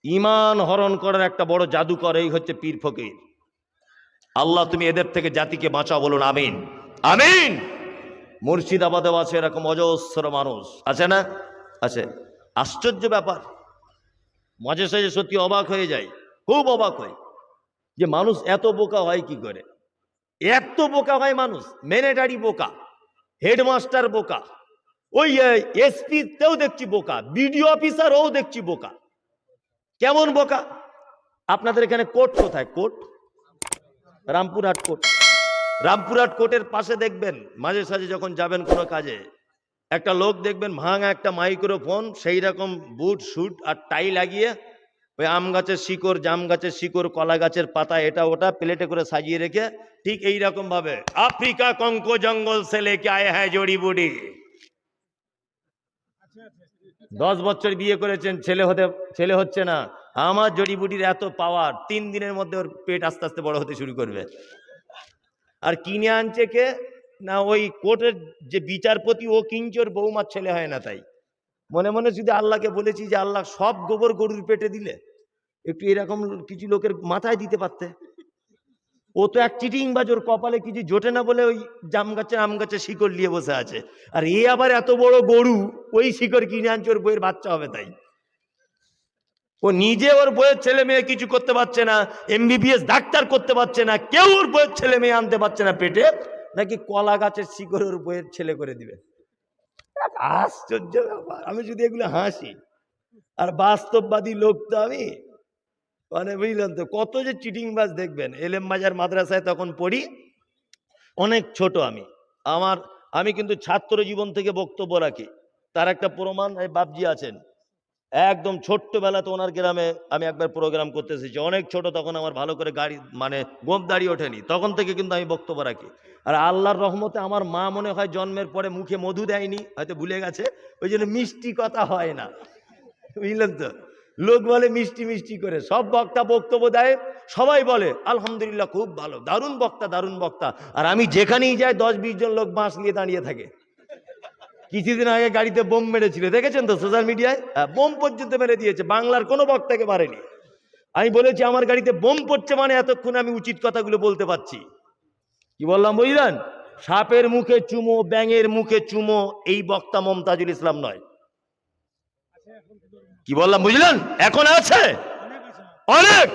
ইমান হরণ করার একটা বড় জাদুকর এই হচ্ছে পীর ফকির। আল্লাহ তুমি এদের থেকে জাতিকে বাঁচাও, বলুন আমিন আমিন। মুর্শিদাবাদেও আছে এরকম অজস্র মানুষ, আছে না? আছে। আশ্চর্য ব্যাপার, মাঝে সাঝে সত্যি অবাক হয়ে যায়, খুব অবাক হয় যে মানুষ এত বোকা হয় কি করে। এত বোকা হয় মানুষ, ম্যানেজারি বোকা, হেডমাস্টার বোকা, ওই এসপিতেও দেখছি বোকা, বিডিও অফিসার ও দেখছি বোকা। কেমন বোকা? আপনাদের এখানে কোর্ট কোথায়? Court Rampurhat court. রামপুরহাট কোর্টের পাশে দেখবেন মাঝে সাঝে যখন যাবেন কোনো কাজে, একটা লোক দেখবেন ভাঙা একটা মাইক্রোফোন, সেই রকম বুট স্যুট আর টাই লাগিয়ে ওই আম গাছের শিকড়, জাম গাছের শিকড়, কলা গাছের পাতা, এটা ওটা প্লেটে করে সাজিয়ে রেখে ঠিক এই রকম ভাবে আফ্রিকা কঙ্কো জঙ্গল সে লেকে আয়ে হ্যায় জড়ি বুড়ি। 10 বছর বিয়ে করেছেন, ছেলে হচ্ছে না। আমার জড়িবুটির এত পাওয়ার, 3 দিনের মধ্যে ওর পেট আস্তে আস্তে বড় হতে শুরু করবে। আর কিনে আনছে কে? না ওই কোর্টের যে বিচারপতি, ও কিনছে, ওর বৌমার ছেলে হয় না। তাই মনে মনে যদি আল্লাহকে বলেছি যে আল্লাহ সব গোবর গরুর পেটে দিলে একটু এরকম কিছু লোকের মাথায় দিতে পারতে। ও তো এক চিটিংবাজ, ওর কপালে কিছু জোটে না বলে ওই জাম গাছে আম গাছে শিকড় নিয়ে বসে আছে। আর এ আবার এত বড় গরু, ওই শিকড় কিনে আনছে, ওর বইয়ের বাচ্চা হবে। তাই ও নিজে ওর বইয়ের ছেলে মেয়ে কিছু করতে পারছে না, এমবিবিএস ডাক্তার করতে পারছে না, কেউ ওর বইয়ের ছেলে মেয়ে আনতে পারছে না পেটে, নাকি কলা গাছের শিকড় ওর বইয়ের ছেলে করে দিবে। আশ্চর্য ব্যাপার। আমি যদি এগুলো হাসি, আর বাস্তববাদী লোক তো আমি, মানে বুঝলেন তো, কত যে চিটিংবাজ দেখবেন। এলেম বাজার মাদ্রাসায় তখন পড়ি, অনেক ছোট আমি কিন্তু ছাত্র জীবন থেকে বক্তব্য রাখি। তার একটা প্রমাণ এই বাপজি আছেন, একদম ছোট্টবেলাতে ওনার গ্রামে আমি একবার প্রোগ্রাম করতে এসেছি, অনেক ছোট তখন, আমার ভালো করে গাড়ি মানে গোপ দাঁড়িয়ে ওঠেনি, তখন থেকে কিন্তু আমি বক্তব্য রাখি। আর আল্লাহর রহমতে আমার মা মনে হয় জন্মের পরে মুখে মধু দেয়নি, হয়তো ভুলে গেছে, ওই জন্য মিষ্টি কথা হয় না, বুঝলেন তো। লোক বলে মিষ্টি মিষ্টি করে, সব বক্তা বক্তব্য দেয়, সবাই বলে আলহামদুলিল্লাহ খুব ভালো, দারুণ বক্তা দারুণ বক্তা। আর আমি যেখানেই যাই 10-20 জন লোক বাঁশ নিয়ে দাঁড়িয়ে থাকে। কিছুদিন আগে গাড়িতে বোম মেরেছিল, দেখেছেন তো সোশ্যাল মিডিয়ায়, বোম পর্যন্ত মেরে দিয়েছে, বাংলার কোনো বক্তাকে মারেনি। আমি বলেছি আমার গাড়িতে বোম পড়ছে মানে এতক্ষণ আমি উচিত কথাগুলো বলতে পারছি। কি বললাম বুঝলেন? সাপের মুখে চুমো, ব্যাঙের মুখে চুমো, এই বক্তা মমতাজুল ইসলাম নয়। কি বললাম বুঝলেন? এখন আছে অনেক,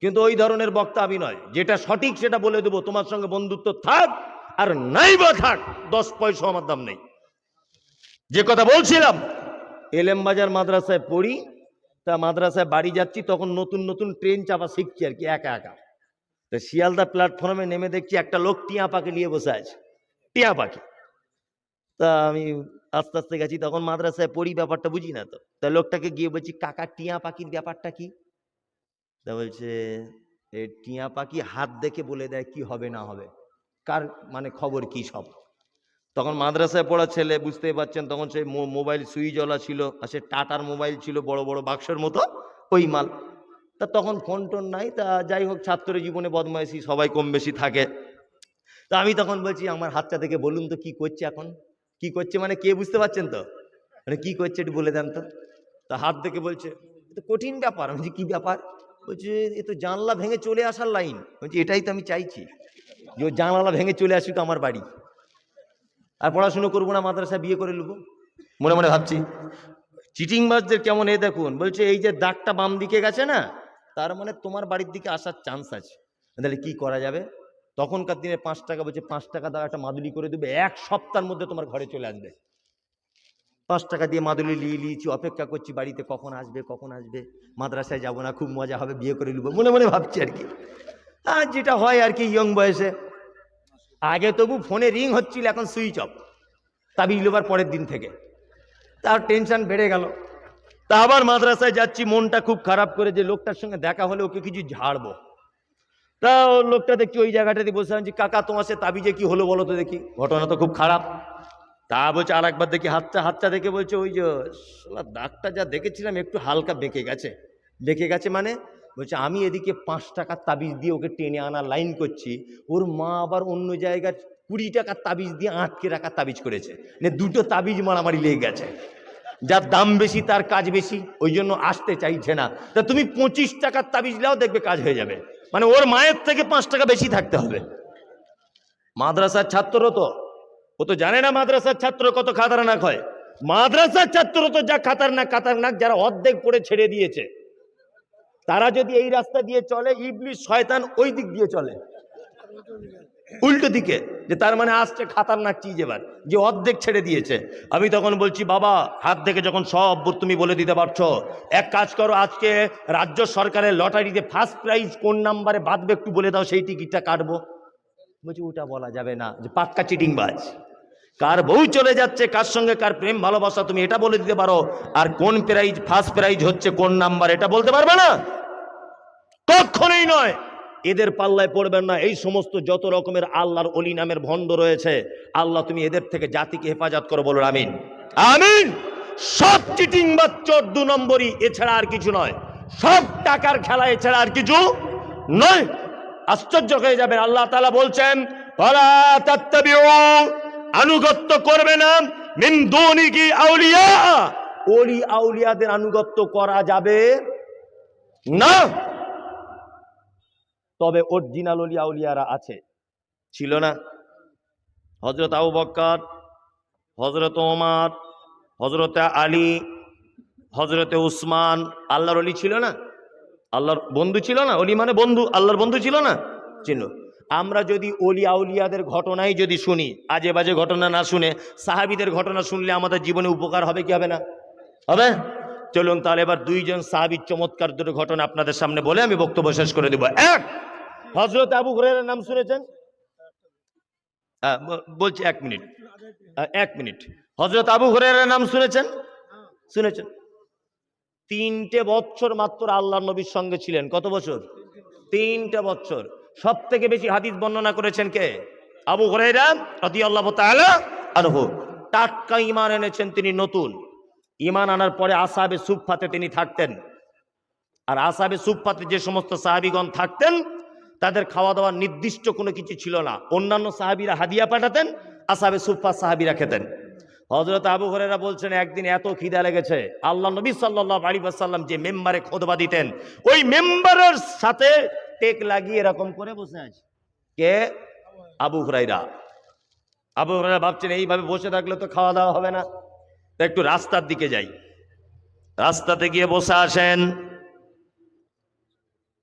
কিন্তু ওই ধরনের বক্তা আমি নয়। যেটা সঠিক সেটা বলে দেবো, তোমার সঙ্গে বন্ধুত্ব থাক আর নাই বা থাক, 10 পয়সা আমার দাম নেই। যে কথা বলছিলাম, এলেম বাজার মাদ্রাসায় পড়ি, তা মাদ্রাসায় বাড়ি যাচ্ছি, তখন নতুন নতুন ট্রেন চাপা শিখছি আর কি, একা একা। তা শিয়ালদা প্ল্যাটফর্মে নেমে দেখছি একটা লোক টিয়া পাখি নিয়ে বসে আছে, টিয়া পাখি। তা আমি আস্তে আস্তে গেছি, তখন মাদ্রাসায় পড়ি, ব্যাপারটা বুঝি না তো। তা লোকটাকে গিয়ে বলছি, কাকা টিয়া পাখির ব্যাপারটা কি? তা বলছে এই টিয়া পাখি হাত দেখে বলে দেয় কি হবে না হবে, কার মানে খবর কি সব। তখন মাদ্রাসায় পড়া ছেলে, বুঝতেই পারছেন, তখন সেই মোবাইল সুইচওয়ালা ছিল, আর সে টাটার মোবাইল ছিল বড় বড় বাক্সের মতো, ওই মাল। তা তখন ফোন টোন নাই, তা যাই হোক ছাত্র জীবনে বদমাইশি সবাই কম বেশি থাকে। তা আমি তখন বলছি আমার হাতটা থেকে বলুন তো কি করছে এখন। কি করছে মানে কে বুঝতে পারছেন তো, মানে কি করছে একটু বলে দেন তো। তা হাত দেখে বলছে তো কঠিন ব্যাপার। আমি বলছি কি ব্যাপার? বলছে এ তো জানলা ভেঙে চলে আসার লাইন। বলছি এটাই তো আমি চাইছি, যে ও জানলা ভেঙে চলে আসুক আমার বাড়ি, আর পড়াশুনো করবো না, মাদ্রাসায় বিয়ে করে নেবো। মনে মনে ভাবছি চিটিংবাজদের কেমন, এ দেখুন, বলছে এই যে দাগটা বাম দিকে গেছে না, তার মানে তোমার বাড়ির দিকে আসার চান্স আছে। তাহলে কি করা যাবে? তখনকার দিনে 5 টাকা, বলছে 5 টাকা দাও, একটা মাদুলি করে দেবে, 1 সপ্তাহের মধ্যে তোমার ঘরে চলে আসবে। 5 টাকা দিয়ে মাদুলি নিয়েছি, অপেক্ষা করছি বাড়িতে কখন আসবে কখন আসবে। মাদ্রাসায় যাবো না, খুব মজা হবে, বিয়ে করে নেবো, মনে মনে ভাবছি আর কি। আর যেটা হয় আর কি ইয়ং বয়সে। আগে তবু ফোনে রিং হচ্ছিল, এখন সুইচ অফ। তাবিজ লোবার পরের দিন থেকে তার টেনশন বেড়ে গেল। তা আবার মাদ্রাসায় যাচ্ছি, মনটা খুব খারাপ করে, যে লোকটার সঙ্গে দেখা হলে ওকে কিছু ঝাড়বো। তা লোকটা দেখছি ওই জায়গাটাতে বসে আছি, কাকা তোমার সে তাবিজে কি হলো বলো তো দেখি, ঘটনা তো খুব খারাপ। তা বলছে আর একবার দেখি হাতটা দেখে বলছে ওই যে দাগটা যা দেখেছিলাম একটু হালকা বেঁকে গেছে। বেঁকে গেছে মানে? বলছে আমি এদিকে 5 টাকার তাবিজ দিয়ে ওকে টেনে আনার লাইন করছি, ওর মা আবার অন্য জায়গায় 20 টাকার তাবিজ দিয়ে আটকে রাখার তাবিজ করেছে, মানে দুটো তাবিজ মারামারি লেগে গেছে। যার দাম বেশি তার কাজ বেশি, ওই জন্য আসতে চাইছে না। তা তুমি 25 টাকার তাবিজ নাও, দেখবে কাজ হয়ে যাবে। মানে ওর মায়ের থেকে 5 টাকা বেশি থাকতে হবে। মাদ্রাসার ছাত্র তো ও তো জানে না মাদ্রাসার ছাত্র কত খাতারনাক হয়। মাদ্রাসার ছাত্র তো যা খাতারনাক, যারা অর্ধেক পড়ে ছেড়ে দিয়েছে, তারা যদি এই রাস্তা দিয়ে চলে, ইবলিস শয়তান ওই দিক দিয়ে চলে, উল্টো দিকে, যে তার মানে আসছে খাতারনাক চিজ। এবার যে অর্ধেক ছেড়ে দিয়েছে, আমি তখন বলছি বাবা হাত থেকে যখন সব তুমি বলে দিতে পারছো, এক কাজ করো, আজকে রাজ্য সরকারের লটারিতে ফার্স্ট প্রাইজ কোন নাম্বারে বাঁধবে একটু বলে দাও, সেই টিকিটটা কাটবো। বলছি ওটা বলা যাবে না, যে পাক্কা চিটিংবাজ। কার বউ চলে যাচ্ছে, কার সঙ্গে কার প্রেম ভালোবাসা, তুমি এটা বলে দিতে পারো, আর কোন প্রাইজ ফার্স্ট প্রাইজ হচ্ছে কোন নাম্বার এটা বলতে পারবে না? কখনোই নয়। এদের পাল্লায় পড়বেন না। এই সমস্ত যত রকমের আল্লাহর অলি নামের ভণ্ড রয়েছে, আল্লাহ তুমি এদের থেকে জাতিকে হেফাজত করো, বলুন আমিন। আমিন। সব চিটিং বা চোর 2 নম্বরই, এছাড়া আর কিছু নয়। সব টাকার খেলা, এছাড়া আর কিছু নয়। আশ্চর্য হয়ে যাবেন, আল্লাহ তাআলা বলছেন ওয়ালা তাত্তাবিউ, আনুগত্য করবে না, মিন দুনিহি আউলিয়া, ওলি আউলিয়াদের আনুগত্য করা যাবে না। তবে অরিজিনাল ওলি আউলিয়ারা আছে, ছিল না? হযরত আবু বকর, হযরত ওমর, হযরত আলী, হযরত উসমান, আল্লাহর ওলি ছিল না? আল্লাহর বন্ধু ছিল না? ওলি মানে বন্ধু, আল্লাহর বন্ধু ছিল না? ছিল। আমরা যদি ওলি আউলিয়াদের ঘটনাই যদি শুনি, আজে বাজে ঘটনা না শুনে সাহাবীদের ঘটনা শুনলে আমাদের জীবনে উপকার হবে কি হবে না? হবে। চলুন তাহলে এবার 2 জন সাহাবীর চমৎকার দুটো ঘটনা আপনাদের সামনে বলে আমি বক্তব্য শেষ করে দেব। এক, হযরত আবু হুরায়রার নাম শুনেছেন? বলছি 1 মিনিট, 1 মিনিট। হযরত আবু হুরায়রার নাম শুনেছেন? শুনেছেন। 3টে বছর মাত্র আল্লাহর নবীর সঙ্গে ছিলেন। কত বছর? 3টে বছর। সব থেকে বেশি হাদিস বর্ণনা করেছেন কে? আবু হুরায়রা রাদিয়াল্লাহু তাআলা আনহু। টাটকা ঈমান এনেছেন তিনি, নতুন ঈমান আনার পরে আসহাবে সুফফাতে তিনি থাকতেন। আর আসহাবে সুফফাতে যে সমস্ত সাহাবীগণ থাকতেন, তাদের খাওয়া দাওয়ার নির্দিষ্ট কোনো কিছু ছিল না। অন্যান্য সাহাবীরা হাদিয়া পাঠাতেন, আসহাবে সুফফা সাহাবীরা খেতেন। হযরত আবু হুরায়রা বলছেন একদিন এত খিদা লেগেছে, আল্লাহ নবী সাল্লাল্লাহু আলাইহি ওয়াসাল্লাম যে মেম্বারে খুতবা দিতেন, ওই মেম্বারের সাথে টেক লাগিয়ে এরকম করে বসে আছে। কে? আবু হুরায়রা। আবু হুরায়রা ভাবছেন এইভাবে বসে থাকলে তো খাওয়া দাওয়া হবে না, তো একটু রাস্তার দিকে যাই। রাস্তাতে গিয়ে বসে আসেন।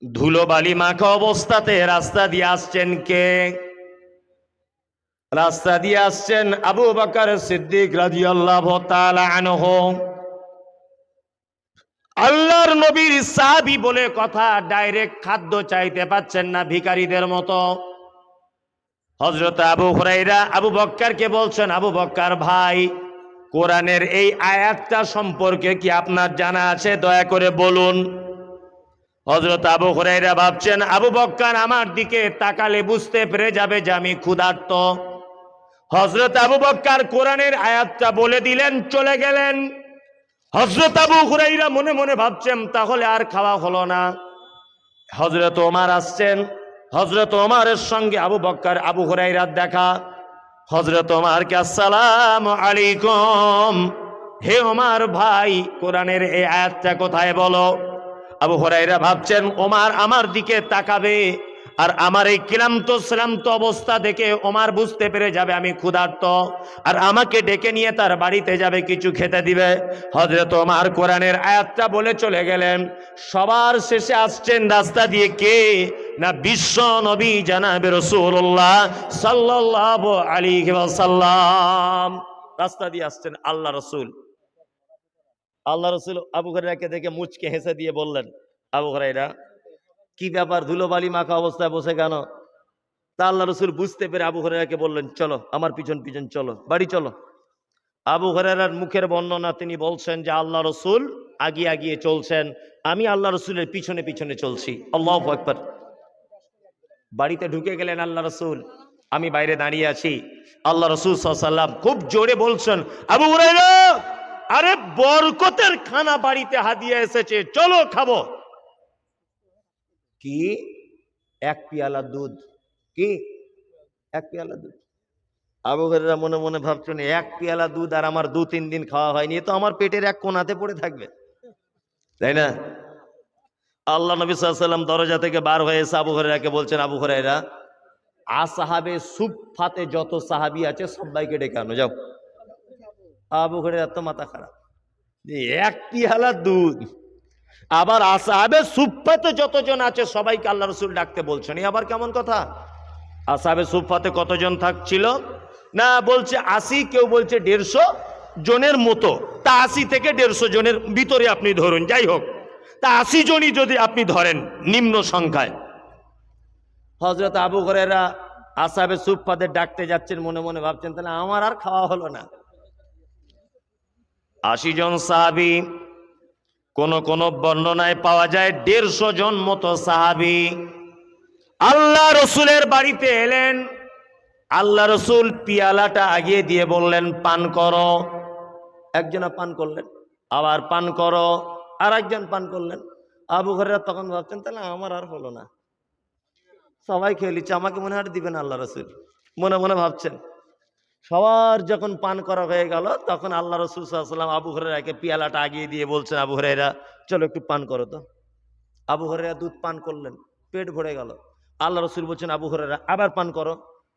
ধুলো বালি মাখা অবস্থাতে রাস্তা দিয়ে আসছেন কে? রাস্তা দিয়ে আসছেন আবু বকর সিদ্দিক রাদিয়াল্লাহু তাআলা আনহু। আল্লাহর নবীর সাহাবী বলে কথা, ডাইরেক্ট খাদ্য চাইতে পাচ্ছেন না ভিখারিদের মতো। হযরত আবু হুরায়রা আবু বকরকে বলছেন, আবু বকর ভাই, কোরআনের এই আয়াতটা সম্পর্কে কি আপনার জানা আছে? দয়া করে বলুন। হযরত আবু হুরায়রা ভাবছেন আবু বকর আমার দিকে তাকালে বুঝতে পেরে যাবে যে আমি ক্ষুধার্ত। হযরত আবু বকর কোরআনের আয়াতটা বলে দিলেন, চলে গেলেন। হযরত আবু হুরায়রা মনে মনে ভাবছেন তাহলে আর খাওয়া হলো না। হযরত ওমর আসছেন, হযরত ওমরের সঙ্গে আবু বকর আবু হুরায়রার দেখা। হযরত ওমরকে আসসালামু আলাইকুম, হে ওমর ভাই, কোরআনের এই আয়াতটা কোথায় বলো। আবু হুরায়রা ভাবছেন ওমর আমার দিকে তাকাবে, আর আমার এই ক্লান্ত অবস্থা দেখে ওমর বুঝতে পেরে যাবে আমি ক্ষুধার্ত, আর আমাকে ডেকে নিয়ে তার বাড়িতে যাবে, কিছু খেতে দিবে। হযরত ওমর কোরআনের আয়াতটা বলে চলে গেলেন। সবার শেষে আসছেন রাস্তা দিয়ে কে? না বিশ্ব নবী জনাবে রাসূলুল্লাহ সাল্লাল্লাহু আলাইহি ওয়াসাল্লাম। রাস্তা দিয়ে আসছেন আল্লাহ রাসূল। আল্লাহ রাসূল আবু হুরায়রাকে দেখে মুচকে হেসে দিয়ে বললেন, আবু হুরায়রা কি ব্যাপার, ধুলোবালি মাখা অবস্থায় বসে কেন? তা আল্লাহ রাসূল বুঝতে পেরে আবু হুরায়রাকে বললেন, চলো আমার পিছন পিছন চলো, বাড়ি চলো। আবু হুরায়রার মুখের বর্ণনা, তিনি বলছেন যে আল্লাহ রাসূল আগিয়ে আগিয়ে চলছেন, আমি আল্লাহ রাসূলের পিছনে পিছনে চলছি। আল্লাহু আকবার। বাড়িতে ঢুকে গেলেন আল্লাহ রাসূল, আমি বাইরে দাঁড়িয়ে আছি। আল্লাহ রাসূল সাল্লাল্লাহু আলাইহি ওয়াসাল্লাম খুব জোরে বলছেন, আবু হুরায়রা, আরে বরকতের খানা বাড়িতে হাদিয়া এসেছে, চলো খাবো। কি? 1 পেয়ালা দুধ। কি? 1 পেয়ালা দুধ। আবু হুরায়রা মনে মনে ভাবছেন, এক পেয়ালা দুধ আর আমার 2-3 দিন খাওয়া হয়নি, এ তো আমার পেটের এক কোণাতে পড়ে থাকবে, তাই না? আল্লাহ নবী সাল্লাল্লাহু আলাইহি ওয়াসাল্লাম দরজা থেকে বার হয়ে এসে আবু হুরায়রাকে বলছেন, আবু হুরায়রা, আসহাবে সুফফাতে যত সাহাবী আছে সবাইকে ডেকে আনো যাও। আবু হুরায়রা তো মাথা খারাপ যে এক পেয়ালা দুধ, আবার আসহাবে সুফফাতে যতজন আছে সবাইকে আল্লাহ রাসূল ডাকতে বলছেন, এ আবার কেমন কথা? আসহাবে সুফফাতে কতজন থাকছিল না, বলছে 80, কেউ বলছে 150 জনের মতো। তা 80 থেকে 150 জনের ভিতরে আপনি ধরুন, যাই হোক, তা 80 জনই যদি আপনি ধরেন নিম্ন সংখ্যায়। হযরত আবু হুরায়রা আসহাবে সুফফাদের ডাকতে যাচ্ছেন, মনে মনে ভাবছেন তাহলে আমার আর খাওয়া হলো না। 80 জন সাহাবী, কোন কোন বর্ণনায় পাওয়া যায় 150 জন মতো সাহাবী আল্লাহ রসুলের বাড়িতে এলেন। আল্লাহ রসুল পিয়ালাটা আগিয়ে দিয়ে বললেন, পান করো। একজনা পান করলেন, আবার পান করো, আর একজন পান করলেন। আবু হুরায়রা তখন ভাবছেন তাহলে আমার আর হলো না, সবাই খেয়ে নিচ্ছে, আমাকে মনে হয় দিবেন আল্লাহ রসুল, মনে মনে ভাবছেন। সবার যখন পান করা হয়ে গেল, তখন আল্লাহ রসুল সাল্লাল্লাহু আলাইহি ওয়াসাল্লাম আবু হুরায়রাকে পিয়ালাটা আগিয়ে দিয়ে বলছেন, আবু হুরায়রা চলো একটু পান করো তো। আবু হুরায়রা দুধ পান করলেন, পেট ভরে গেল। আল্লাহ রসুল বলছেন, আবু হুরায়রা আবার পান করো।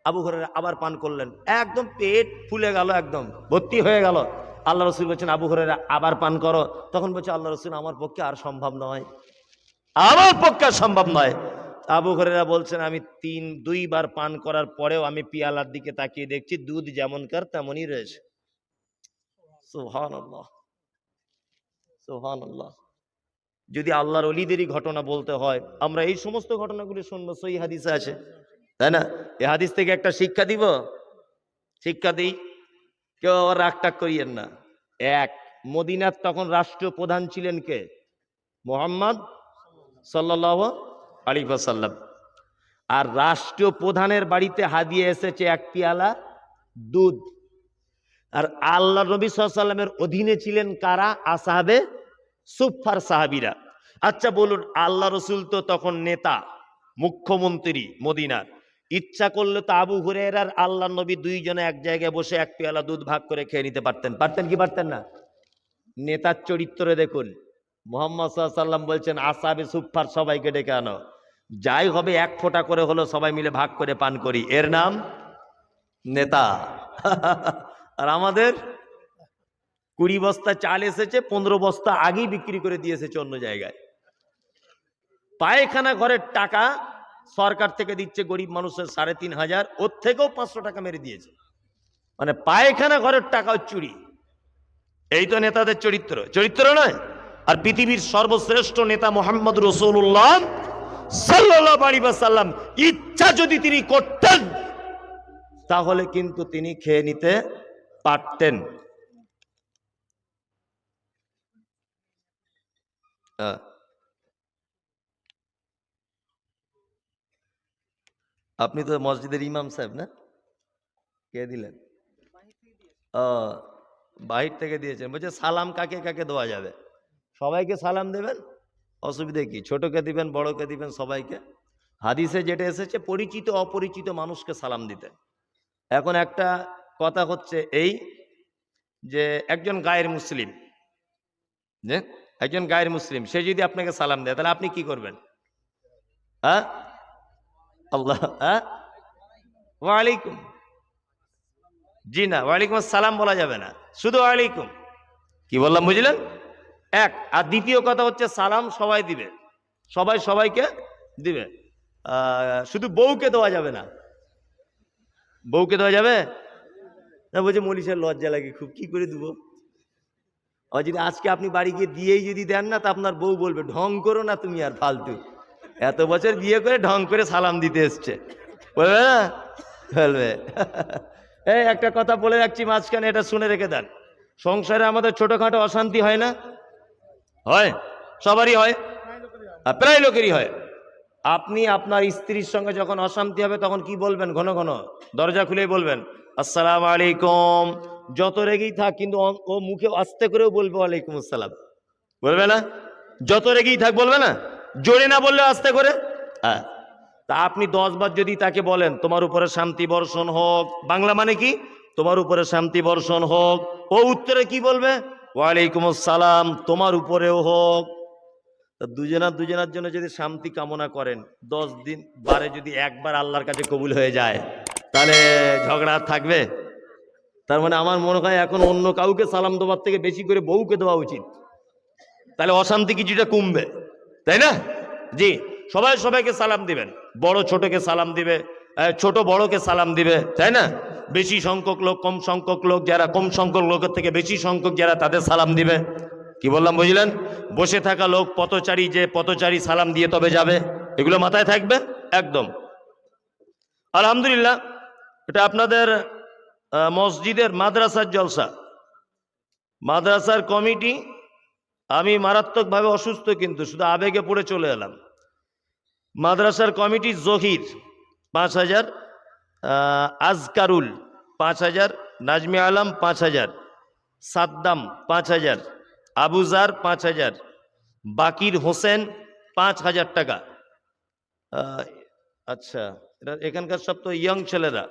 আবু হুরায়রা আবার পান করলেন, একদম পেট ফুলে গেল, একদম ভর্তি হয়ে গেল। আল্লাহ রসুল বলছেন, আবু হুরায়রা আবার পান করো। তখন বলছে আল্লাহ রসুল, আমার পক্ষে আর সম্ভব নয়, আমার পক্ষে সম্ভব নয়। আবু হুরায়রা বলছেন, আমি 2বার পান করার পরেও আমি পিয়ালার দিকে তাকিয়ে দেখছি দুধ যেমনকার তেমনই রয়েছে। সুবহানাল্লাহ, সুবহানাল্লাহ। যদি আল্লাহর ওলিদেরই ঘটনা বলতে হয়, আমরা এই সমস্ত ঘটনাগুলি শুনবো, সহিহ হাদিসে আছে, তাই না? এই হাদিস থেকে একটা শিক্ষা দিব, শিক্ষা দিই, কেউ আবার রাগ টাগ করিয়েন না। এক, মদিনার তখন রাষ্ট্রীয় প্রধান ছিলেন কে? মুহাম্মদ সাল্লাল্লাহু আলাইহি ওয়াসাল্লাম। আর রাষ্ট্রীয় প্রধানের বাড়িতে হাদিয়ে এসেছে এক পেয়ালা দুধ। আর আল্লাহ নবী সাল্লাল্লাহু আলাইহি ওয়াসাল্লামের অধীনে ছিলেন কারা? আসহাবে সুফফার সাহাবীরা। আচ্ছা বলুন, আল্লাহ রসুল তো তখন নেতা, মুখ্যমন্ত্রী মদিনার, ইচ্ছা করলে তো আবু হুরায়রার আল্লাহ নবী 2 জনে এক জায়গায় বসে এক পেয়ালা দুধ ভাগ করে খেয়ে নিতে পারতেন, পারতেন কি পারতেন না? নেতার চরিত্রে দেখুন, মুহাম্মদ সাল্লাল্লাহু আলাইহি ওয়াসাল্লাম বলছেন, আসহাবে সুফফার সবাইকে ডেকে আনো, যাই হবে 1 ফোঁটা করে হলো সবাই মিলে ভাগ করে পান করি, এর নাম নেতা। আর আমাদের 20 বস্তা চাল এসেছে, 15 বস্তা আগেই বিক্রি করে দিয়ে এসেছে অন্য জায়গায়। পায়খানা ঘরের টাকা সরকার থেকে দিচ্ছে গরিব মানুষের 3500, ওর থেকেও 500 টাকা মেরে দিয়েছে, মানে পায়খানা ঘরের টাকাও চুরি। এই তো নেতাদের চরিত্র, চরিত্র নয়? আর পৃথিবীর সর্বশ্রেষ্ঠ নেতা মুহাম্মদ রাসূলুল্লাহ সাল্লাল্লাহু আলাইহি ওয়াসাল্লাম ইচ্ছা যদি তিনি করতেন, তাহলে কিন্তু তিনি খেয়ে নিতে পারতেন। আপনি তো মসজিদের ইমাম সাহেব না? কে দিলেন? বাহির থেকে দিয়েছেন। বলছে সালাম কাকে কাকে দেওয়া যাবে? সবাইকে সালাম দেবেন, অসুবিধে কি? ছোটকে দিবেন, বড়কে দিবেন, সবাইকে। হাদিসে যেটা এসেছে পরিচিত অপরিচিত মানুষকে সালাম দিতে। এখন একটা কথা হচ্ছে এই যে একজন গায়ের মুসলিম, যে একজন গায়ের মুসলিম, সে যদি আপনাকে সালাম দেয় তাহলে আপনি কি করবেন? হ্যাঁ, আল্লাহ, হ্যাঁ, ওয়ালাইকুম, জি না, ওয়ালাইকুম আসসালাম বলা যাবে না, শুধু ওয়ালাইকুম। কি বললাম বুঝলেন? এক। আর দ্বিতীয় কথা হচ্ছে সালাম সবাই দিবে, সবাই সবাইকে দিবে, শুধু বউকে দেওয়া যাবে না। বউকে দেওয়া যাবে না? বলছে মনীষের লজ্জা লাগে খুব, কি করে দেবো? আর যদি আজকে আপনি বাড়ি গিয়ে দিয়েই যদি দেন না, তা আপনার বউ বলবে ঢং করো না তুমি আর ফালতু, এত বছর বিয়ে করে ঢং করে সালাম দিতে এসছে, বলবে না? বলবে। এই একটা কথা বলে রাখছি মাঝখানে, এটা শুনে রেখে দেন। সংসারে আমাদের ছোটখাটো অশান্তি হয় না? হয়, সবারই হয়, প্রায় লোকেরই হয়। আপনি আপনার স্ত্রীর সঙ্গে যখন অশান্তি হবে তখন কি বলবেন? ঘন ঘন দরজা খুলেই বলবেন আসসালামু আলাইকুম, যত রেগেই থাক, কিন্তু ও মুখে আস্তে করেও বলবে ওয়ালাইকুম আসসালাম, বলবে না? যত রেগেই থাক বলবে না? জোরে না বললে আস্তে করে। হ্যাঁ, তা আপনি 10 বার যদি তাকে বলেন তোমার উপরে শান্তি বর্ষণ হোক, বাংলা মানে কি, তোমার উপরে শান্তি বর্ষণ হোক, ও উত্তরে কি বলবে, ওয়ালাইকুম আসসালাম, তোমার উপরেও হোক। দুজনার জন্য যদি শান্তি কামনা করেন, 10 দিন বারে যদি একবার আল্লাহর কাছে কবুল হয়ে যায়, তাহলে ঝগড়া আর থাকবে? তার মানে আমার মনে হয় এখন অন্য কাউকে সালাম দেওয়ার থেকে বেশি করে বউকে দেওয়া উচিত, তাহলে অশান্তি কিছুটা কমবে, তাই না? জি, সবাই সবাইকে সালাম দিবেন, বড় ছোটকে সালাম দিবে, ছোট বড়কে সালাম দিবে, তাই না? বেশি সংখ্যক লোক কম সংখ্যক লোক, যারা কম সংখ্যক লোকের থেকে বেশি সংখ্যক যারা, তাদের সালাম দিবে। কি বললাম বুঝলেন? বসে থাকা লোক পথচারী, যে পথচারী সালাম দিয়ে তবে যাবে, এগুলো মাথায় থাকবে একদম। আলহামদুলিল্লাহ, এটা আপনাদের মসজিদের মাদ্রাসার জলসা, মাদ্রাসার কমিটি। আমি মারাত্মকভাবে অসুস্থ, কিন্তু শুধু আবেগে পড়ে চলে এলাম। মাদ্রাসার কমিটি জহির 5000, আজকারুল 5000, নাজমি আলম 5000, সাদ্দাম 5000, আবুজার 5000, বাকির হোসেন 5000 টাকা। আচ্ছা, এখানকার সব তো ইয়ং ছেলেরা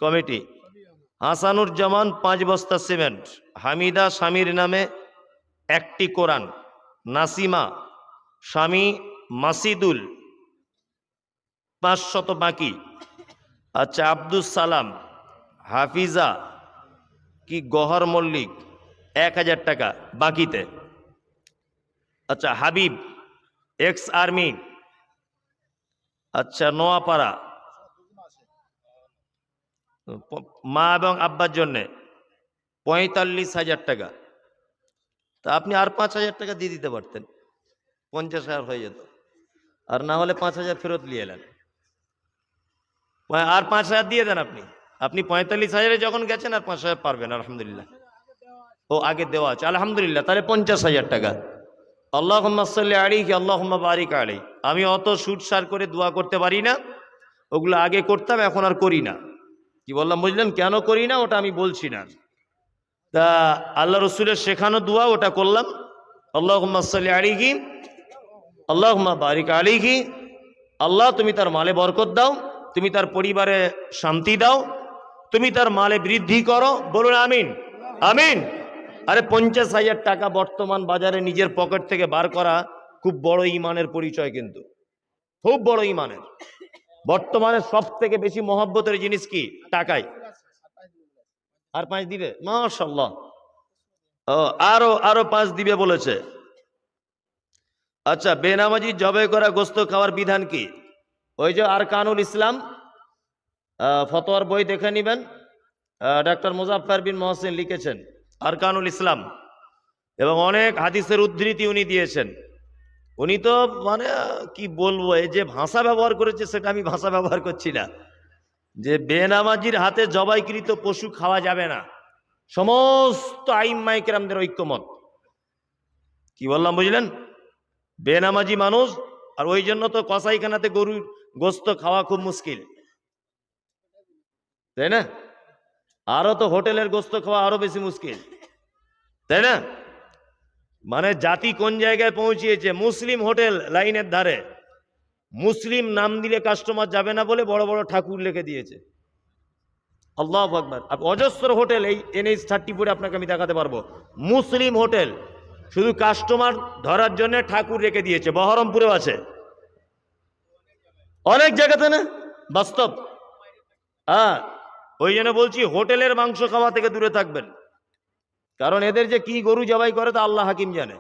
কমিটি। হাসানুর জামান 5 বস্তা সিমেন্ট, হামিদা স্বামীর নামে 1টি কোরআন, নাসিমা স্বামী মাসিদুল 500 বাকি। আচ্ছা, আব্দুস সালাম, হাফিজা কি গহর মল্লিক 1000 টাকা বাকিতে। আচ্ছা, হাবিব এক্স আর্মি, আচ্ছা নোয়াপাড়া, মা এবং আব্বার জন্যে 45,000 টাকা। তা আপনি আর 5,000 টাকা দিয়ে দিতে পারতেন, 50,000 হয়ে যেত। আর না হলে 5,000 ফেরত নিয়ে এলেন, আর 5,000 দিয়ে দেন। আপনি 45,000-এ যখন গেছেন, আর 5,000 পারবেন। আলহামদুলিল্লাহ, ও আগে দেওয়া আছে, আলহামদুলিল্লাহ। তাহলে 50,000 টাকা। আল্লাহুম্মা সাল্লি আলাইহি আল্লাহুম্মা বারিক আলাইহি। আমি অত সুটসার করে দোয়া করতে পারি না, ওগুলো আগে করতাম, এখন আর করি না। কি বললাম বুঝলেন? কেন করি না ওটা আমি বলছি না। তা আল্লাহ রসুলের শেখানো দোয়া ওটা করলাম, আল্লাহুম্মা সাল্লি আলাইহি আল্লাহুম্মা বারিক আলাইহি। আল্লাহ তুমি তার মালে বরকত দাও, তুমি তার পরিবারে শান্তি দাও, তুমি তার মালে বৃদ্ধি করো, বলুন আমিন আমিন। আরে 50,000 টাকা বর্তমান বাজারে নিজের পকেট থেকে বার করা খুব বড় ইমানের পরিচয়, কিন্তু খুব বড় ইমানের। বর্তমানে সব থেকে বেশি মহব্বতের জিনিস কি? টাকাই। আর 5 দিবে, মাশাআল্লাহ। আরো 5 দিবে বলেছে। আচ্ছা, বেনামাজি জবাই করা গোস্ত খাওয়ার বিধান কি? ওই যে আরকানুল ইসলাম ফতোয়ার বই দেখে নিবেন, ডাক্তার মুজাফফর বিন মহসিন লিখেছেন আরকানুল ইসলাম, এবং অনেক হাদিসের উদ্ধৃতি উনি দিয়েছেন। উনি তো মানে কি বলবো, এই যে ভাষা ব্যবহার করেছে সেটা আমি ভাষা ব্যবহার করছি না, যে বেনামাজির হাতে জবাইকৃত পশু খাওয়া যাবে না, সমস্ত আইম্মায়ে কেরামদের ঐক্যমত। কি বললাম বুঝলেন? বেনামাজি মানুষ, আর ওই জন্য তো কসাইখানাতে গরুর গোস্ত খাওয়া খুব মুশকিল, তাই না? আরো তো হোটেলের গোস্ত খাওয়া আরো বেশি মুশকিল, তাই না? মানে জাতি কোন জায়গায় পৌঁছিয়েছে। মুসলিম হোটেল লাইনের ধারে, মুসলিম নাম দিলে কাস্টমার যাবে না বলে বড় বড় ঠাকুর লিখে দিয়েছে। আল্লাহু আকবার। অজস্র হোটেল এই NH-34 আপনাকে আমি দেখাতে পারবো, মুসলিম হোটেল, শুধু কাস্টমার ধরার জন্য ঠাকুর রেখে দিয়েছে। বহরমপুরেও আছে, অনেক জায়গাতে, না বাস্তব। ওই জন্য বলছি হোটেলের মাংস খাওয়া থেকে দূরে থাকবেন, কারণ এদের যে কি গরু জবাই করে তা আল্লাহ হাকিম জানে।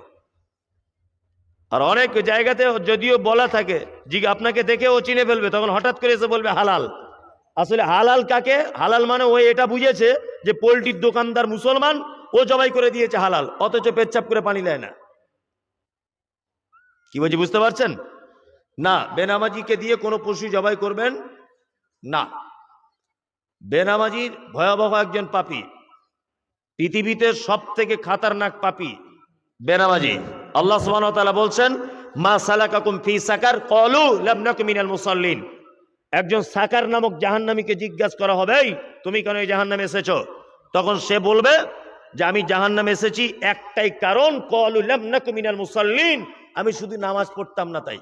আর অনেক জায়গাতে যদিও বলা থাকে, জি আপনাকে দেখে ও চিনে ফেলবে, তখন হঠাৎ করে এসে বলবে হালাল। আসলে হালাল কাকে? হালাল মানে ও এটা বুঝেছে যে পোল্ট্রির দোকানদার মুসলমান, ও জবাই করে দিয়েছে হালাল, অথচ পেচ্ছাপ করে পানি দেয় না। কি বলছি বুঝতে পারছেন? না, বেনামাজিকে দিয়ে কোনো পশু জবাই করবেন না। বেনামাজির ভয়াবহ একজন পাপী, পৃথিবীতে সব থেকে খাতারনাক পাপী বেনামাজি। আল্লাহ সুবহানাহু ওয়া তাআলা বলছেন, মা সালাকাকুম ফি সাকার ক্বালু লাম নাকু মিনাল মুসাল্লিন। একজন সাকার নামক জাহান্নামীকে জিজ্ঞাসা করা হবে, তুমি কেন এই জাহান্নামে এসেছো? তখন সে বলবে যে আমি জাহান্নামে এসেছি একটাই কারণ, ক্বালু লাম নাকু মিনাল মুসাল্লিন, আমি শুধু নামাজ পড়তাম না তাই।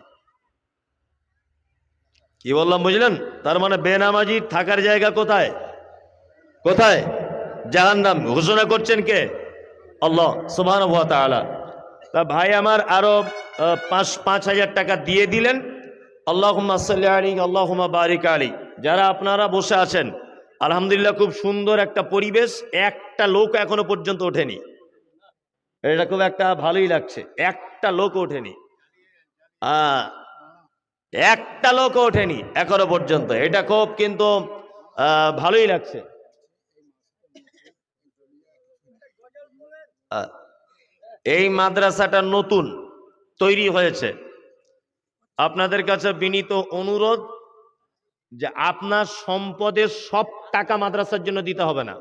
কি বললাম বুঝলেন? তার মানে বেনামাজি থাকার জায়গা কোথায়? কোথায়? জাহান্নাম ঘোষণা করছেন কে? আল্লাহ সুবহানাহু ওয়া তাআলা। তা ভাই আমার আরো 5,000 টাকা দিয়ে দিলেন। আল্লাহুম্মা সাল্লি আলাইহি আল্লাহুম্মা বারিক আলাইহি। যারা আপনারা বসে আছেন, আলহামদুলিল্লাহ খুব সুন্দর একটা পরিবেশ, একটা লোক এখনো পর্যন্ত ওঠেনি। এটা খুব একটা ভালোই লাগছে, একটা লোক ওঠেনি। একটা লোক ওঠেনি এখনো পর্যন্ত, এটা খুব কিন্তু ভালোই লাগছে। এই মাদ্রাসাটা নতুন তৈরি হয়েছে। আপনাদের কাছে বিনীত অনুরোধ যে আপনার সম্পদের সব টাকা মাদ্রাসার জন্য দিতে হবে না।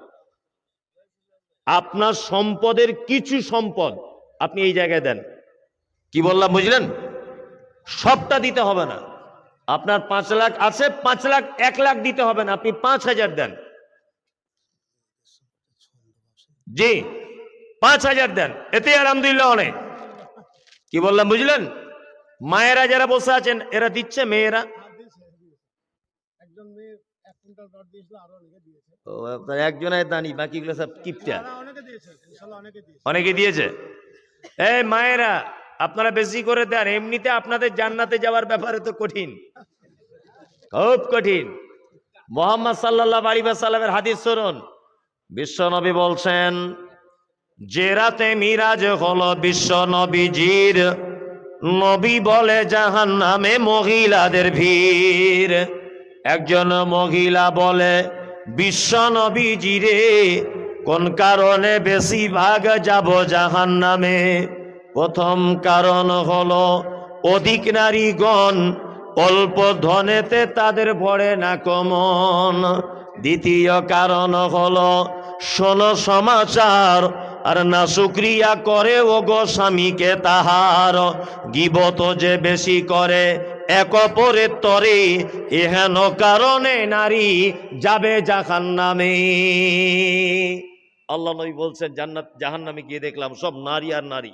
আপনার সম্পদের কিছু সম্পদ আপনি এই জায়গায় দেন। কি বললাম বুঝলেন? সবটা দিতে হবে না। আপনার 5 লাখ আছে, 5 লাখ 1 লাখ দিতে হবে না, আপনি 5,000 দেন। জি 5,000 দেন, এতে আলহামদুলিল্লাহ অনেক। কি বললাম বুঝলেন? মায়েরা যারা বসে আছেন এরা দিচ্ছে, মেয়েরা একজনের দানি, বাকিগুলো সব কিপটা। অনেকে দিয়েছে। এই মায়েরা আপনারা বেশি করে দেন, এমনিতে আপনাদের জান্নাতে যাওয়ার ব্যাপারে তো কঠিন, খুব কঠিন। মুহাম্মদ সাল্লাল্লাহু আলাইহি ওয়াসাল্লামের হাদিস শুনুন। বিশ্ব নবী বলছেন, যে রাতে মিরাজ হলো বিশ্ব নবীজির, নবী বলে জাহান্নামে মহিলাদের ভিড়। একজন মহিলা বলে, বিশ্ব নবীজিরে কোন কারণে বেশিরভাগ যাব জাহান্নামে? প্রথম কারণ হলো অধিক নারীগণ, অল্প ধনেতে তাদের ভরে না কমন। দ্বিতীয় কারণ হলো শোনো সমাচার, আর না শুকরিয়া করে ও গো স্বামীকে তাহার, গীবত যে বেশি করে এক অপরের তরে, এহেন কারণে নারী যাবে জাহান্নামে। আল্লাহ নবী বলছেন, জান্নাত জাহান্নামে গিয়ে দেখলাম সব নারী আর নারী।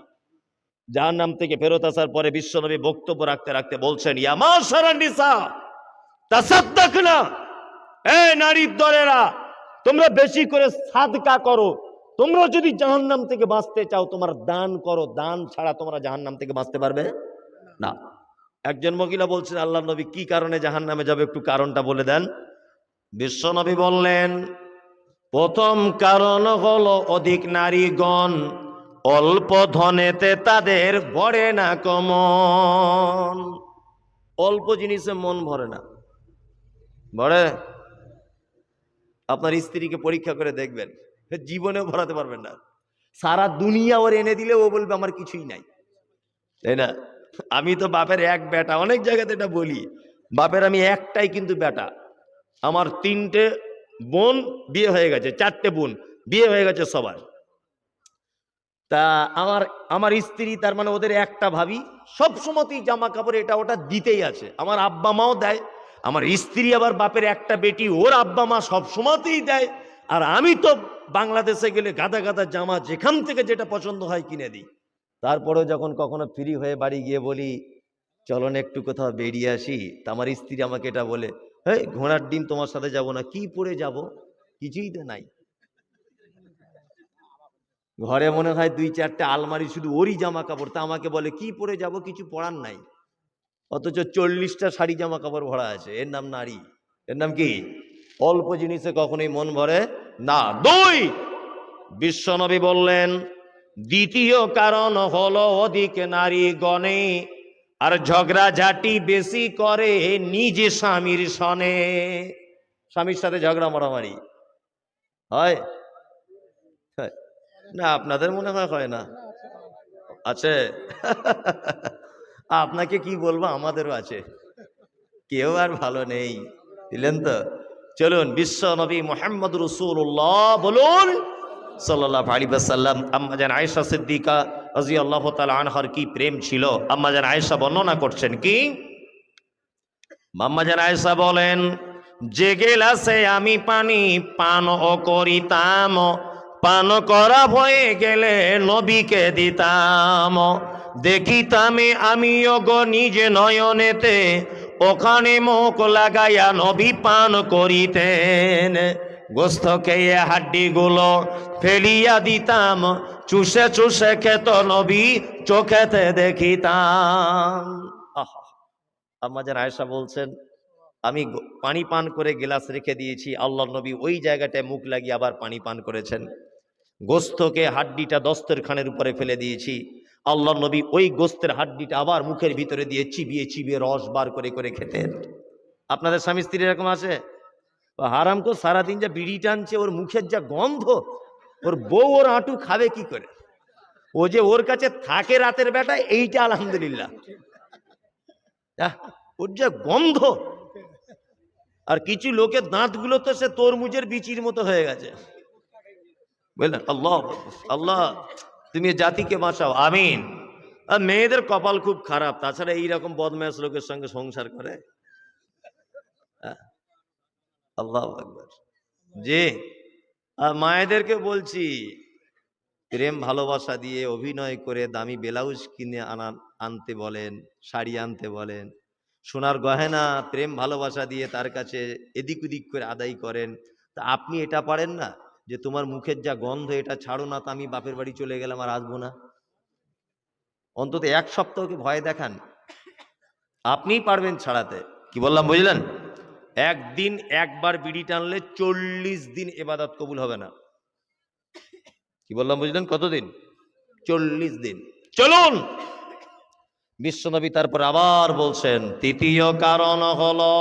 জাহান্নাম থেকে ফেরত আসার পরে বিশ্বনবী বক্তব্য রাখতে রাখতে বলছেন, ইয়া মাশারান নিসা তাসাদ্দাকনা, এই নারীর দলেরা তোমরা বেশি করে সাদকা করো। তোমরা যদি জাহান্নাম থেকে বাঁচতে চাও, তোমার দান করো, দান ছাড়া তোমরা জাহান্নাম থেকে বাঁচতে পারবে না। একজন মহিলা বলছেন, আল্লাহ নবী কি কারণে জাহান্নামে যাবে একটু কারণটা বলে দেন। বিশ্বনবী বললেন, প্রথম কারণ হলো অধিক নারীগণ, অল্প ধনেতে তাদের ভরে না কমন। অল্প জিনিসে মন ভরে না, ভরে? আপনার স্ত্রীকে পরীক্ষা করে দেখবেন, জীবনেও ভরাতে পারবেন না। সারা দুনিয়া ওর এনে দিলে ও বলবে আমার কিছুই নাই, তাই না? আমি তো বাপের এক বেটা, অনেক জায়গাতে এটা বলি, বাপের আমি একটাই কিন্তু বেটা। আমার 3টে বোন বিয়ে হয়ে গেছে, 4টে বোন বিয়ে হয়ে গেছে সবার। তা আমার স্ত্রী, তার মানে ওদের একটা ভাবি, সব সময়তেই জামা কাপড় এটা ওটা দিতেই আছে। আমার আব্বা মাও দেয়, আমার স্ত্রী আবার বাপের একটা বেটি, ওর আব্বা মা সব সময়তেই দেয়। আর আমি তো বাংলাদেশে গেলে গাদা গাদা জামা যেখান থেকে যেটা পছন্দ হয় কিনে দিই। তারপরেও যখন কখনো ফ্রি হয়ে বাড়ি গিয়ে বলি চলন একটু কোথাও বেরিয়ে আসি, তা আমার স্ত্রী আমাকে এটা বলে, এই ঘোড়ার ডিম তোমার সাথে যাব না। কি পরে যাব? কিছুই তো নাই ঘরে, মনে হয় 2-4টে আলমারি শুধু ওরই জামা কাপড়। তা আমাকে বলে কি পরে যাব? কিছু পরার নাই, অথচ 40টা শাড়ি জামা কাপড় ভরা আছে। এর নাম নারী, এর নাম কি? অল্প জিনিসে কখনোই মন ভরে না। 2, বিশ্বনবী বললেন, দ্বিতীয় কারণ হলো অধিক নারী গণে, আর ঝগড়াঝাটি বেশি করে নিজে স্বামীর সনে। স্বামীর সাথে ঝগড়া মারামারি হয় না? আপনাদের মনে হয় না? আছে? আপনাকে কি বলবো, আমাদেরও আছে, কেউ আর ভালো নেই, দিলেন তো। চলুন বিশ্ব নবী মুহাম্মদ রাসূলুল্লাহ বলুন সাল্লাল্লাহু আলাইহি ওয়াসাল্লাম। আম্মাজান আয়েশা সিদ্দিকা রাদিয়াল্লাহু তাআলা আনহার কি প্রেম ছিল। আম্মাজান আয়েশা বর্ণনা করছেন কি, আম্মাজান আয়েশা বলেন, যে গেলাসে আমি পানি পান ও করিতাম, পান করা হয়ে গেলে নবীকে দিতাম। দেখিতাম আমিও গো নিজে নয়নেতে, ওখানে মুখ লাগাইয়া নবী পান করিতেন। গোস্ত খেয়ে হাড্ডিগুলো ফেলিয়া দিতাম, চুষে চুষে খেত নবী, চোখেতে দেখিতাম। আহা, আমাদের আয়েশা বলছেন, আমি পানি পান করে গ্লাস রেখে দিয়েছি, আল্লাহর নবী ওই জায়গাটায় মুখ লাগিয়ে আবার পানি পান করেছেন। গোস্তকে হাড্ডিটা দস্তরখানের উপরে ফেলে দিয়েছি, আল্লাহর নবী ওই গোস্তের হাড্ডিটা আবার মুখের ভিতরে দিয়ে চিবিয়ে চিবিয়ে রস বার করে করে খেতেন। আপনাদের স্বামী স্ত্রী এরকম আছে? হারাম কো সারাদিন যা বিড়ি টানছে, ওর মুখের যা গন্ধ, ওর বউ ওর আঁটু খাবে কি করে? ও যে ওর কাছে থাকে রাতের বেটায়, এইটা আলহামদুলিল্লাহ। ওর যা গন্ধ, আর কিছু লোকের দাঁতগুলো তো সে তরমুজের বিচির মতো হয়ে গেছে, বুঝলেন? আল্লাহ আল্লাহ, তুমি জাতিকে বাঁচাও, আমিন। আর মেয়েদের কপাল খুব খারাপ, তাছাড়া এইরকম বদমাশ লোকের সঙ্গে সংসার করে। আল্লাহ আকবার। জি, আর মায়েদেরকে বলছি, প্রেম ভালোবাসা দিয়ে অভিনয় করে দামি ব্লাউজ কিনে আনতে বলেন, শাড়ি আনতে বলেন, সোনার গহেনা প্রেম ভালোবাসা দিয়ে তার কাছে এদিক ওদিক করে আদায় করেন। তা আপনি এটা পারেন না যে তোমার মুখের যা গন্ধ এটা ছাড়ো না, তা আমি বাপের বাড়ি চলে গেলাম আর আসবো না? অন্তত এক সপ্তাহকে ভয় দেখান, আপনিই পারবেন ছাড়াতে। কি বললাম বুঝলেন? একদিন একবার বিড়ি টানলে 40 দিন ইবাদত কবুল হবে না। কি বললাম বুঝলেন? কতদিন? 40 দিন। চলুন, বিশ্বনবী তারপর আবার বলছেন, তৃতীয় কারণ হলো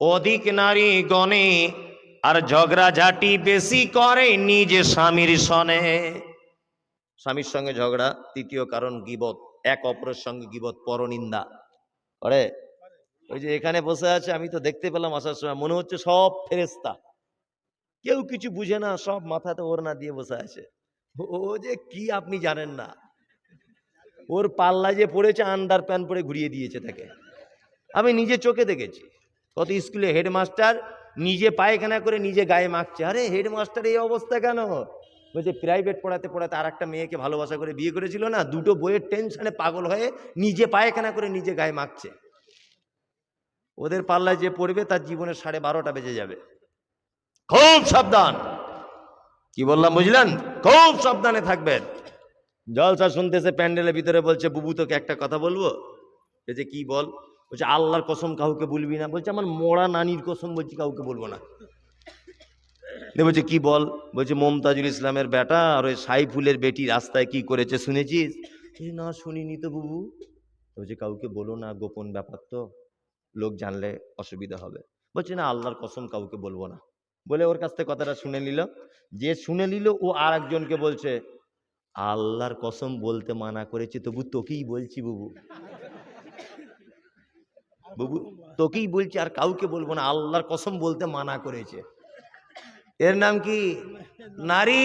অধিক নারী গণে আর ঝগড়াঝাটি বেশি করে নিজে স্বামীর সনে। স্বামীর সঙ্গে ঝগড়া তৃতীয় কারণ গীবত, এক অপরের সঙ্গে গীবত, পরনিন্দা করে। ওই যে এখানে বসে আছে, আমি তো দেখতে পেলাম আসার সময়, মনে হচ্ছে সব ফেরেশতা, কেউ কিছু বুঝে না, সব মাথাতে ওড়না দিয়ে বসে আছে। ও যে কি আপনি জানেন না, ওর পাল্লা যে পড়েছে আন্ডার প্যান্ট পরে ঘুরিয়ে দিয়েছে তাকে। আমি নিজে চোখে দেখেছি, কত স্কুলে হেডমাস্টার নিজে পায়খানা করে নিজে গায়ে মাখছে। আরে হেডমাস্টার এই অবস্থা কেন? বলছে প্রাইভেট পড়াতে পড়াতে আর একটা মেয়েকে ভালোবাসা করে বিয়ে করেছিল না, দুটো বইয়ের টেনশনে পাগল হয়ে নিজে পায়খানা করে নিজে গায়ে মাখছে। ওদের পাল্লায় যে পড়বে তার জীবনের 12:30 বেজে যাবে। খুব সাবধান। কি বললাম বুঝলেন? খুব সাবধানে থাকবেন। জলসা শুনতেছে প্যান্ডেলের ভিতরে, বলছে বুবু তোকে একটা কথা বলবো। বলছে কি বল? বলছে আল্লাহর কসম কাউকে বলবি না। বলছে আমার মরা নানির কসম বলছি কাউকে বলবো না। বলছে কি বল? বলছে মমতাজুল ইসলামের বেটা আর ওই সাইফুলের বেটি রাস্তায় কি করেছে শুনেছিস? না শুনিনি তো বুবু। বলছে কাউকে বলো না, গোপন ব্যাপার তো, লোক জানলে অসুবিধা হবে। বলছে না আল্লাহর কসম কাউকে বলবো না। বলে ওর কাছ থেকে কথাটা শুনে নিল। যে শুনে নিল ও আর একজনকে বলছে আল্লাহর কসম বলতে মানা করেছে, তবু তোকেই বলছি বুবু, বুবু তোকেই বলছি, আর কাউকে বলবো না, আল্লাহর কসম বলতে মানা করেছে। এর নাম কি? নারী।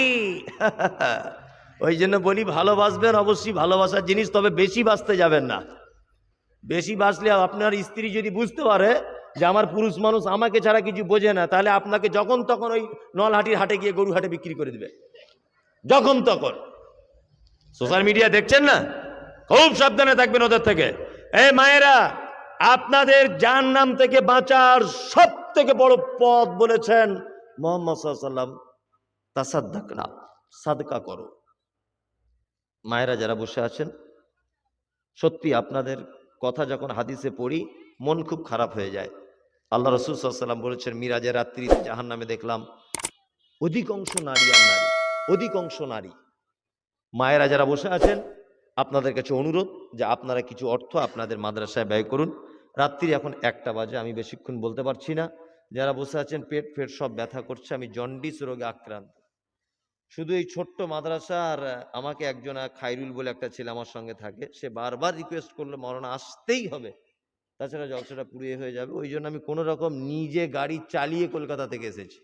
ওই জন্য বলি ভালোবাসবেন অবশ্যই, ভালোবাসার জিনিস, তবে বেশি বাঁচতে যাবেন না। বেশি বাঁচলে আপনার স্ত্রী যদি বুঝতে পারে যে আমার পুরুষ মানুষ আমাকে ছাড়া কিছু বোঝে না, তাহলে আপনাকে যখন তখন ওই নলহাটির হাটে গিয়ে গরু হাটে বিক্রি করে দেবে, যখন তখন। সোশ্যাল মিডিয়া দেখছেন না, খুব সাবধানে থাকবেন ওদের থেকে। এই মায়েরা, আপনাদের জাহান্নাম থেকে বাঁচার সব থেকে বড় পথ বলেছেন মুহাম্মদ সাল্লাল্লাহু আলাইহি ওয়াসাল্লাম, তাসাদ্দাকনা, সাদকা করো। মায়েরা যারা বসে আছেন, সত্যি আপনাদের কথা যখন হাদিসে পড়ি মন খুব খারাপ হয়ে যায়। আল্লাহ রাসূল সাল্লাল্লাহু আলাইহি ওয়াসাল্লাম বলেছেন, মিরাজের রাত্রিতে জাহান্নামে দেখলাম অধিকাংশ নারী আর নারী, অধিকাংশ নারী। মায়েরা যারা বসে আছেন, আপনাদের কাছে অনুরোধ যে আপনারা কিছু অর্থ আপনাদের মাদ্রাসায় ব্যয় করুন। রাত্রি এখন 1টা বাজে, আমি বেশিক্ষণ বলতে পারছি না। যারা বসে আছেন পেট ফেট সব ব্যথা করছে, আমি জন্ডিস রোগে আক্রান্ত। শুধু এই ছোট্ট মাদ্রাসা, আর আমাকে একজন খাইরুল বলে একটা ছেলে আমার সঙ্গে থাকে, সে বারবার রিকোয়েস্ট করলে মরনা আসতেই হবে, তাছাড়া জলসাটা পুড়িয়ে হয়ে যাবে। ওই জন্য আমি কোনো রকম নিজে গাড়ি চালিয়ে কলকাতা থেকে এসেছি।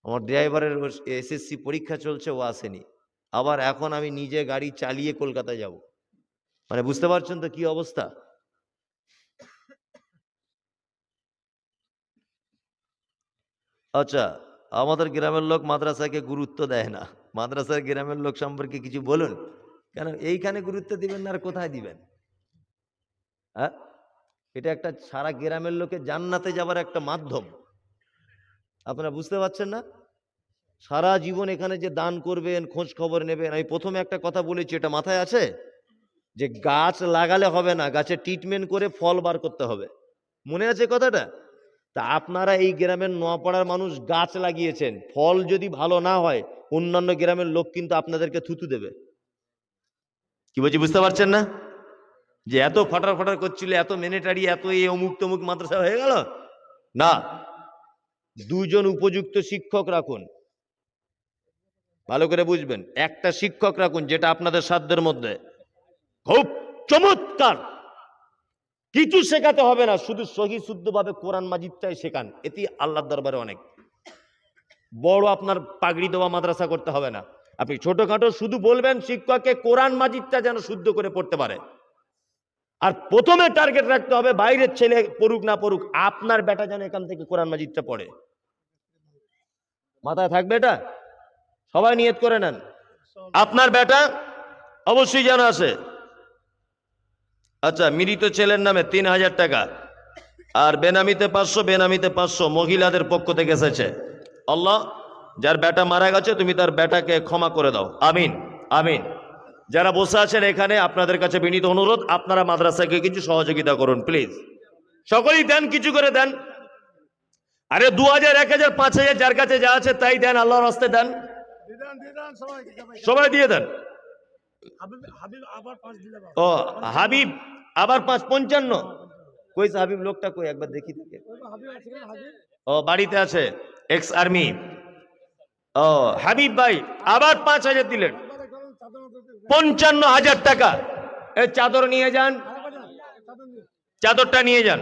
আমার ড্রাইভারের এসএসসি পরীক্ষা চলছে, ও আসেনি। আবার এখন আমি নিজে গাড়ি চালিয়ে কলকাতা যাব, মানে বুঝতে পারছেন তো কি অবস্থা। আচ্ছা, আমাদের গ্রামের লোক মাদ্রাসাকে গুরুত্ব দেয় না। মাদ্রাসার গ্রামের লোক সম্পর্কে কিছু বলুন। কেন এইখানে গুরুত্ব দিবেন না আর কোথায় দিবেন? হ্যাঁ, এটা একটা সারা গ্রামের লোকে জান্নাতে যাবার একটা মাধ্যম। আপনারা বুঝতে পারছেন না? সারা জীবন এখানে যে দান করবেন, খোঁজ খবর নেবেন। আমি প্রথমে একটা কথা বলেছি, এটা মাথায় আছে যে গাছ লাগালে হবে না, গাছের ট্রিটমেন্ট করে ফল বার করতে হবে। মনে আছে কথাটা? তা আপনারা এই গ্রামের নোয়াপাড়ার মানুষ গাছ লাগিয়েছেন, ফল যদি ভালো না হয় অন্যান্য গ্রামের লোক কিন্তু আপনাদেরকে থুতু দেবে। কি বলছি বুঝতে পারছেন না? যে এত ফটার ফটার করছিল, এত মিনিটারি, এত এই অমুক তমুক মাদ্রাসা হয়ে গেল না। দুজন উপযুক্ত শিক্ষক রাখুন, ভালো করে বুঝবেন। একটা শিক্ষক রাখুন যেটা আপনাদের সাধ্যের মধ্যে, খুব চমৎকার, কিছু শেখাতে হবে না, শুধু সহি শুদ্ধভাবে কোরআন মাজিদটাই শেখান, এটি আল্লাহর দরবারে অনেক বড়। আপনার পাগড়ি দেওয়া মাদ্রাসা করতে হবে না, আপনি ছোটখাটো শুধু বলবেন শিক্ষককে কোরআন মাজিদটা যেন শুদ্ধ করে পড়তে পারে। আর প্রথমে টার্গেট রাখতে হবে বাইরের ছেলে পড়ুক না পড়ুক, আপনার বেটা যেন এখান থেকে কোরআন মাজিদটা পড়ে। মাথায় থাকবে এটা, সবাই নিয়ত করে নেন। আপনার বেটা অবশ্যই যেন আসে। আচ্ছা, মৃত ছেলের নামে 3000 টাকা, আর বেনামিতে 500, বেনামিতে 500 মহিলাদের পক্ষ থেকে এসেছে। আল্লাহ, যার বেটা মারা গেছে তুমি তার বেটাকে ক্ষমা করে দাও, আমিন আমিন। যারা বসে আছেন এখানে, আপনাদের কাছে বিনীত অনুরোধ, আপনারা মাদ্রাসাকে কিছু সহযোগিতা করুন প্লিজ। সকলেই দেন, কিছু করে দেন। আরে 2000, 1000, 5000 যার কাছে যা আছে তাই দেন, আল্লাহর রাস্তায় দেন, সবাই দিয়ে দেন। ও হাবিব আবার 55, কই হাবিব লোকটা কই, একবার দেখি থেকে। ও বাড়িতে আছে, এক্স আর্মি। ও হাবিব ভাই আবার 5000 দিলেন, 55,000 টাকা। এই চাদর নিয়ে যান, চাদরটা নিয়ে যান।